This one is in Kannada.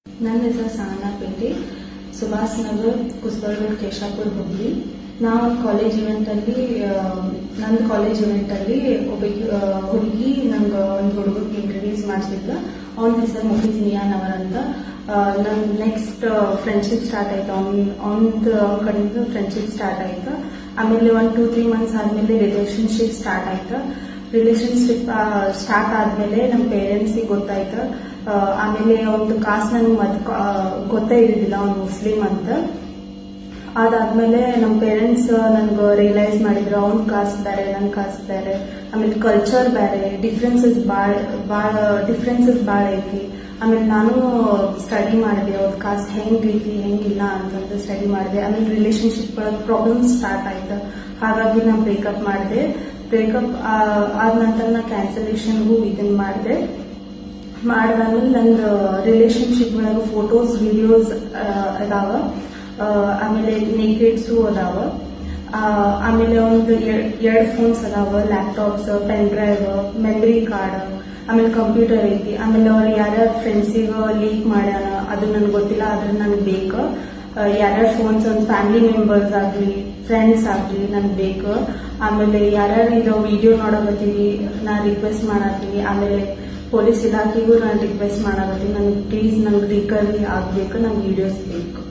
ನನ್ನ ಹೆಸರು ಸಹನಾ ಪೇಟೆ, ಸುಭಾಷ್ ನಗರ್, ಕುಸ್ಬರ್ಗಡ್, ಕೇಶಾಪುರ, ಹುಬ್ಳಿ. ನಾವು ಕಾಲೇಜ್ ಇವೆಂಟ್ ಅಲ್ಲಿ ನಂದು ಕಾಲೇಜ್ ಇವೆಂಟ್ ಅಲ್ಲಿ ಒಬ್ಬ ಹುಡುಗಿ ನಂಗೆ ಒಂದು ಹುಡುಗಕ್ಕೆ ಇಂಟ್ರೊಡ್ಯೂಸ್ ಮಾಡಿಸಿದ್ಲು. ಅವನ ಹೆಸರು ಮುಫೀಸ್ ನಿಯಾನ್ ಅವರಂತ. ನನ್ ನೆಕ್ಸ್ಟ್ ಫ್ರೆಂಡ್ಶಿಪ್ ಸ್ಟಾರ್ಟ್ ಆಯ್ತು. ಅವನ ಕಡೆಯಿಂದ ಫ್ರೆಂಡ್ಶಿಪ್ ಸ್ಟಾರ್ಟ್ ಆಯ್ತು. ಆಮೇಲೆ 1-2-3 ಮಂತ್ಸ್ ಆದ್ಮೇಲೆ ರಿಲೇಶನ್ಶಿಪ್ ಸ್ಟಾರ್ಟ್ ಆಯ್ತು. ರಿಲೇಶನ್ಶಿಪ್ ಸ್ಟಾರ್ಟ್ ಆದ್ಮೇಲೆ ನಮ್ಮ ಪೇರೆಂಟ್ಸಿಗೆ ಗೊತ್ತಾಯ್ತು. ಆಮೇಲೆ ಒಂದು ಕಾಸ್ಟ್ ನನ್ಗೆ ಗೊತ್ತೇ ಇದ್ದಿದ್ದಿಲ್ಲ, ಅವ್ನು ಮುಸ್ಲಿಂ ಅಂತ. ಅದಾದ್ಮೇಲೆ ನಮ್ಮ ಪೇರೆಂಟ್ಸ್ ನನ್ಗೆ ರಿಯಲೈಸ್ ಮಾಡಿದ್ರು, ಅವ್ನ ಕಾಸ್ಟ್ ಬೇರೆ, ನನ್ನ ಕಾಸ್ಟ್ ಬೇರೆ, ಆಮೇಲೆ ಕಲ್ಚರ್ ಬೇರೆ, ಡಿಫ್ರೆನ್ಸಸ್ ಭಾಳ ಐತಿ. ಆಮೇಲೆ ನಾನು ಸ್ಟಡಿ ಮಾಡಿದೆ, ಅವ್ರ ಕಾಸ್ಟ್ ಹೆಂಗೈತಿ ಹೆಂಗಿಲ್ಲ ಅಂತಂದು ಸ್ಟಡಿ ಮಾಡಿದೆ. ಆಮೇಲೆ ರಿಲೇಶನ್ಶಿಪ್ ಪ್ರಾಬ್ಲಮ್ಸ್ ಸ್ಟಾರ್ಟ್ ಆಯ್ತು. ಹಾಗಾಗಿ ನಾ ಬ್ರೇಕಪ್ ಮಾಡಿದೆ. ಬ್ರೇಕಪ್ ಆದ ನಂತರ ನಾ ಕ್ಯಾನ್ಸಲೇಷನ್ಗೂ ಇದನ್ನ ಮಾಡಿದೆ. ಮಾಡಿದಾದ್ಮೇಲೆ ನಂದು ರಿಲೇಶನ್ಶಿಪ್ ಒಳಗೆ ಫೋಟೋಸ್, ವಿಡಿಯೋಸ್ ಅದಾವ. ಆಮೇಲೆ ನೇಕೆಡ್ಸು ಅದಾವ. ಆಮೇಲೆ ಒಂದು 2 ಫೋನ್ಸ್ ಅದಾವ, laptops, pen drive, memory card, ಆಮೇಲೆ ಕಂಪ್ಯೂಟರ್ ಐತಿ. ಆಮೇಲೆ ಅವ್ರು ಯಾರ್ಯಾರ ಫ್ರೆಂಡ್ಸಿಗೆ ಲೀಕ್ ಮಾಡ್ಯಾನ ಅದು ನನ್ಗೆ ಗೊತ್ತಿಲ್ಲ, ಆದ್ರೆ ನನ್ಗೆ ಬೇಕು. ಯಾರ್ಯಾರ ಫೋನ್ಸ್, ಒಂದು ಫ್ಯಾಮಿಲಿ ಮೆಂಬರ್ಸ್ ಆಗ್ಲಿ, ಫ್ರೆಂಡ್ಸ್ ಆಗ್ಲಿ ನನ್ಗೆ ಬೇಕು. ಆಮೇಲೆ ಯಾರ್ಯಾರು ಇದು ವಿಡಿಯೋ ನೋಡಕತ್ತೀವಿ ನಾ ರಿಕ್ವೆಸ್ಟ್ ಮಾಡತ್ತೀವಿ. ಆಮೇಲೆ ಪೊಲೀಸ್ ಇಲಾಖೆಗೂ ನಾನು ರಿಕ್ವೆಸ್ಟ್ ಮಾಡಕತ್ತೀನಿ, ನನ್ಗೆ ಪ್ಲೀಸ್ ನಂಗೆ ರಿಕವರಿ ಆಗ್ಬೇಕು, ನಂಗೆ ವಿಡಿಯೋಸ್ ಬೇಕು.